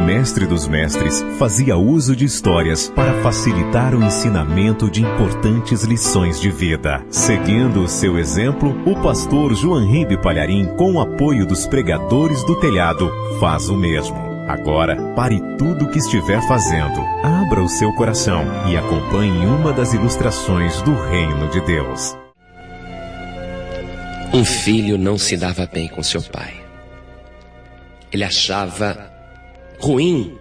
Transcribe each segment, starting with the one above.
mestre dos mestres fazia uso de histórias para facilitar o ensinamento de importantes lições de vida. Seguindo o seu exemplo, o pastor João Ribe Palharim, com o apoio dos pregadores do telhado, faz o mesmo. Agora, pare tudo o que estiver fazendo, abra o seu coração e acompanhe uma das ilustrações do Reino de Deus. Um filho não se dava bem com seu pai. Ele achava ruim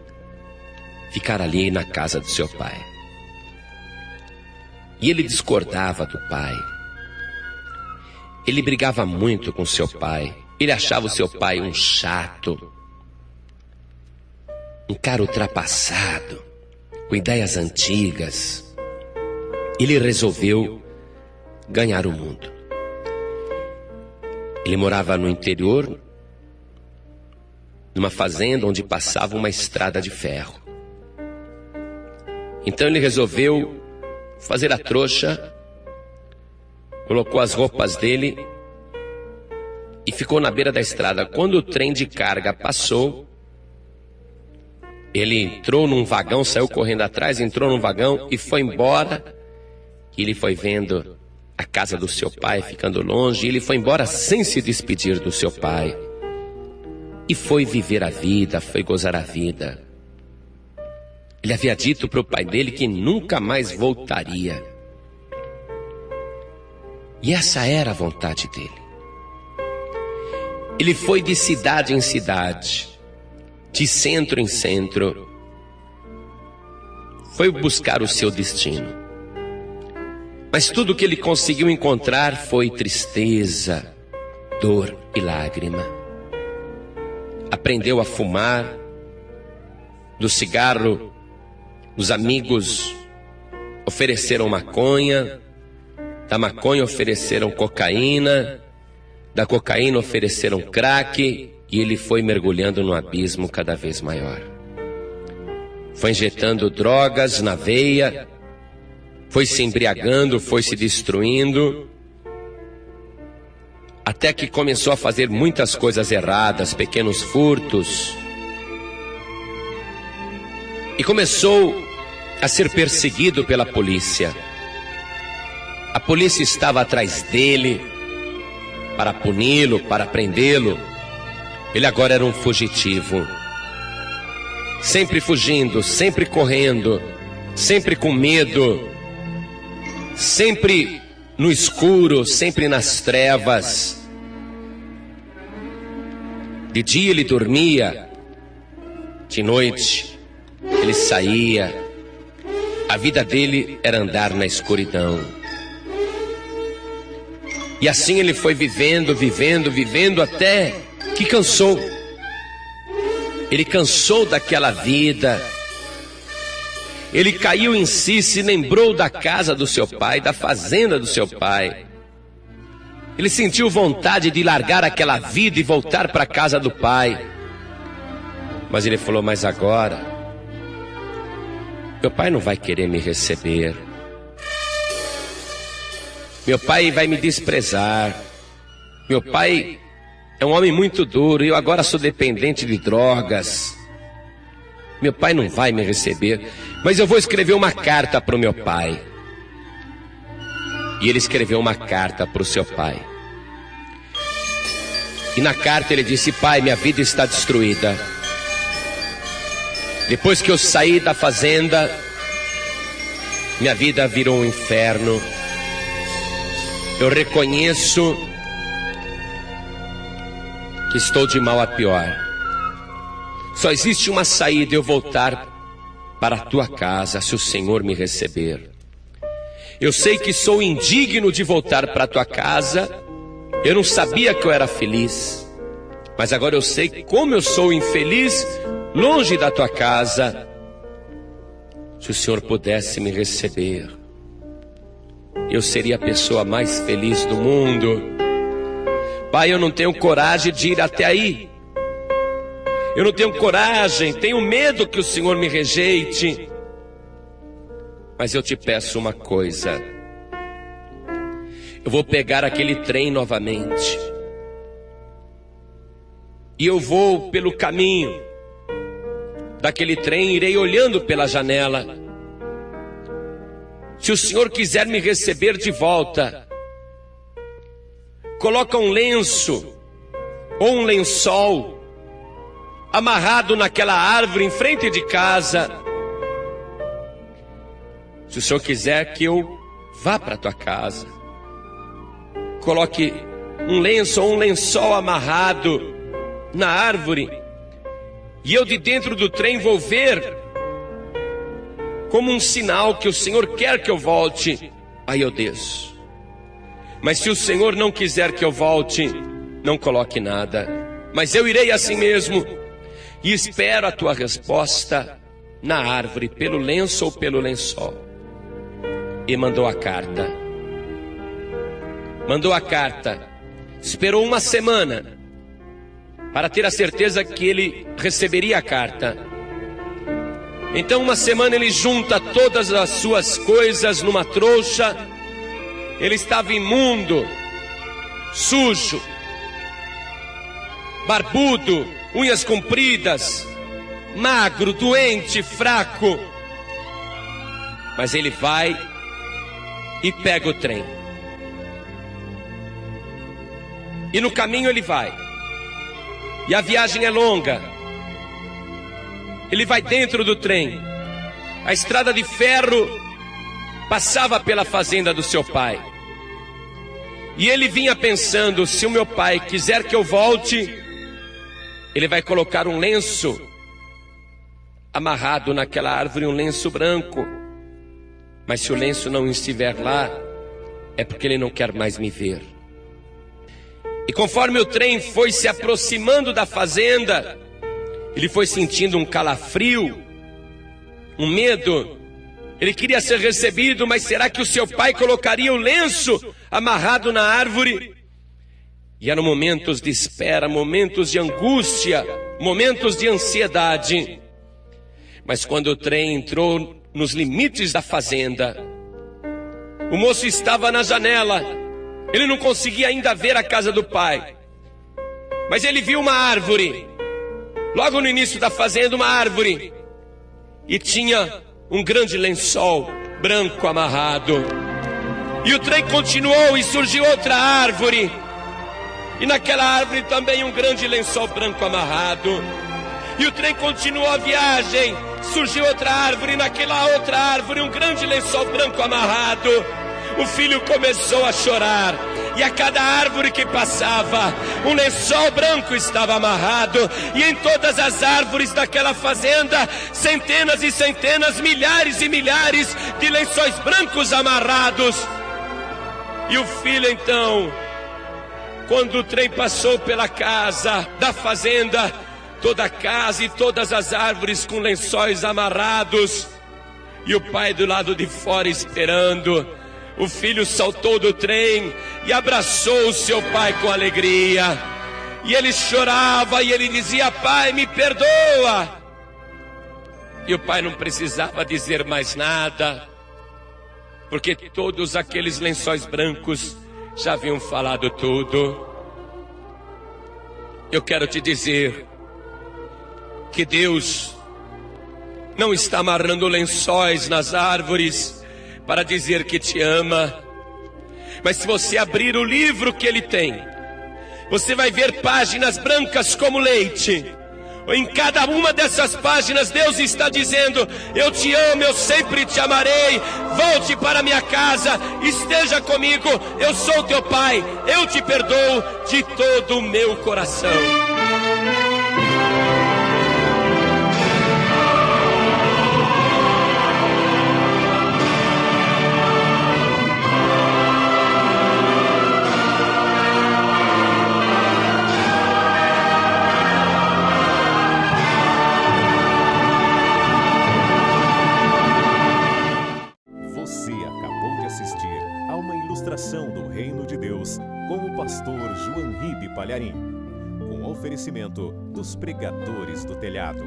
ficar ali na casa do seu pai. E ele discordava do pai. Ele brigava muito com seu pai. Ele achava o seu pai um chato, um cara ultrapassado, com ideias antigas. Ele resolveu ganhar o mundo. Ele morava no interior, numa fazenda onde passava uma estrada de ferro. Então ele resolveu fazer a trouxa, colocou as roupas dele e ficou na beira da estrada. Quando o trem de carga passou, ele entrou num vagão, saiu correndo atrás, entrou num vagão e foi embora. E ele foi vendo a casa do seu pai ficando longe, e ele foi embora sem se despedir do seu pai. E foi viver a vida, foi gozar a vida. Ele havia dito para o pai dele que nunca mais voltaria. E essa era a vontade dele. Ele foi de cidade em cidade, de centro em centro, foi buscar o seu destino. Mas tudo que ele conseguiu encontrar foi tristeza, dor e lágrima. Aprendeu a fumar. Do cigarro, os amigos ofereceram maconha. Da maconha ofereceram cocaína. Da cocaína ofereceram crack. E ele foi mergulhando num abismo cada vez maior. Foi injetando drogas na veia. Foi se embriagando, foi se destruindo, até que começou a fazer muitas coisas erradas, pequenos furtos, e começou a ser perseguido pela polícia. A polícia estava atrás dele para puni-lo, para prendê-lo. Ele agora era um fugitivo, sempre fugindo, sempre correndo, sempre com medo, sempre no escuro, sempre nas trevas. De dia ele dormia, de noite ele saía. A vida dele era andar na escuridão. E assim ele foi vivendo, até que cansou. Ele cansou daquela vida. Ele caiu em si, se lembrou da casa do seu pai, da fazenda do seu pai. Ele sentiu vontade de largar aquela vida e voltar para a casa do pai. Mas ele falou: mas agora, meu pai não vai querer me receber. Meu pai vai me desprezar. Meu pai é um homem muito duro e eu agora sou dependente de drogas. Meu pai não vai me receber, mas eu vou escrever uma carta para o meu pai. E ele escreveu uma carta para o seu pai. E na carta ele disse: pai, minha vida está destruída. Depois que eu saí da fazenda, minha vida virou um inferno. Eu reconheço que estou de mal a pior. Só existe uma saída: eu voltar para a tua casa, se o Senhor me receber. Eu sei que sou indigno de voltar para a tua casa. Eu não sabia que eu era feliz, mas agora eu sei como eu sou infeliz longe da tua casa. Se o Senhor pudesse me receber, eu seria a pessoa mais feliz do mundo. Pai, eu não tenho coragem de ir até aí. Eu não tenho coragem, tenho medo que o Senhor me rejeite. Mas eu te peço uma coisa: eu vou pegar aquele trem novamente, e eu vou pelo caminho, daquele trem, irei olhando pela janela. Se o Senhor quiser me receber de volta, coloca um lenço ou um lençol amarrado naquela árvore em frente de casa. Se o Senhor quiser que eu vá para a tua casa, coloque um lenço ou um lençol amarrado na árvore, e eu de dentro do trem vou ver como um sinal que o Senhor quer que eu volte. Aí eu desço. Mas se o Senhor não quiser que eu volte, não coloque nada, mas eu irei assim mesmo, e espero a tua resposta na árvore, pelo lenço ou pelo lençol. E mandou a carta. Mandou a carta. Esperou uma semana para ter a certeza que ele receberia a carta. Então, uma semana ele junta todas as suas coisas numa trouxa. Ele estava imundo, sujo, barbudo, unhas compridas, magro, doente, fraco. Mas ele vai e pega o trem. E no caminho ele vai. E a viagem é longa. Ele vai dentro do trem. A estrada de ferro passava pela fazenda do seu pai. E ele vinha pensando: se o meu pai quiser que eu volte, ele vai colocar um lenço amarrado naquela árvore, um lenço branco. Mas se o lenço não estiver lá, é porque ele não quer mais me ver. E conforme o trem foi se aproximando da fazenda, ele foi sentindo um calafrio, um medo. Ele queria ser recebido, mas será que o seu pai colocaria o lenço amarrado na árvore? E eram momentos de espera, momentos de angústia, momentos de ansiedade. Mas quando o trem entrou nos limites da fazenda, o moço estava na janela. Ele não conseguia ainda ver a casa do pai, mas ele viu uma árvore, logo no início da fazenda, uma árvore, e tinha um grande lençol branco amarrado. E o trem continuou e surgiu outra árvore, e naquela árvore também um grande lençol branco amarrado. E o trem continuou a viagem, surgiu outra árvore, e naquela outra árvore um grande lençol branco amarrado. O filho começou a chorar, e a cada árvore que passava, um lençol branco estava amarrado. E em todas as árvores daquela fazenda, centenas e centenas, milhares e milhares de lençóis brancos amarrados. E o filho então, quando o trem passou pela casa da fazenda, toda a casa e todas as árvores com lençóis amarrados, e o pai do lado de fora esperando, o filho saltou do trem e abraçou o seu pai com alegria. E ele chorava e ele dizia: pai, me perdoa. E o pai não precisava dizer mais nada, porque todos aqueles lençóis brancos já haviam falado tudo. Eu quero te dizer que Deus não está amarrando lençóis nas árvores para dizer que te ama. Mas se você abrir o livro que Ele tem, você vai ver páginas brancas como leite. Em cada uma dessas páginas Deus está dizendo: eu te amo, eu sempre te amarei. Volte para minha casa, esteja comigo. Eu sou teu pai, eu te perdoo de todo o meu coração. Do Reino de Deus, com o pastor João Ribe Palharim, com oferecimento dos Pregadores do Telhado.